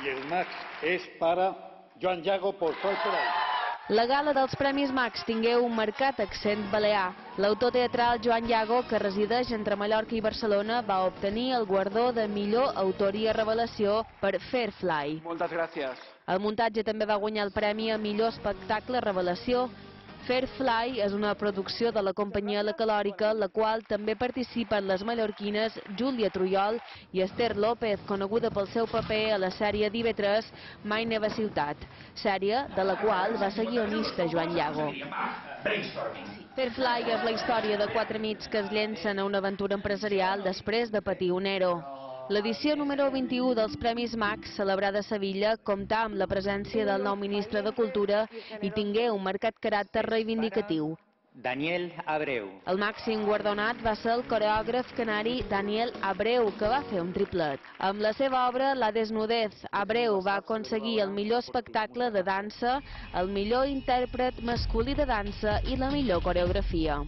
Y el Max es para Joan Llago por Folklore. La gala dels Premis Max tingué un marcat accent balear. L'autor teatral Joan Llago, que resideix entre Mallorca i Barcelona, va obtenir el guardó de millor autoria revelació per Fairfly. Moltes gràcies. El muntatge també va guanyar el premi a millor espectacle revelació. Fairfly és una producció de la companyia La Calòrica, la qual també participen les mallorquines Júlia Trujol i Esther López, coneguda pel seu paper a la sèrie d'IV3 Mai Neva Ciutat, sèrie de la qual va ser guionista Joan Llago. Fairfly és la història de 4 amics que es llencen a una aventura empresarial després de patir un ERO. L'edició número 21 dels Premis Max, celebrada a Sevilla, comptà amb la presència del nou ministre de Cultura i tingué un marcat caràcter reivindicatiu. Daniel Abreu. El màxim guardonat va ser el coreògraf canari Daniel Abreu, que va fer un triplet. Amb la seva obra La Desnudez, Abreu va aconseguir el millor espectacle de dansa, el millor intèrpret masculí de dansa i la millor coreografia.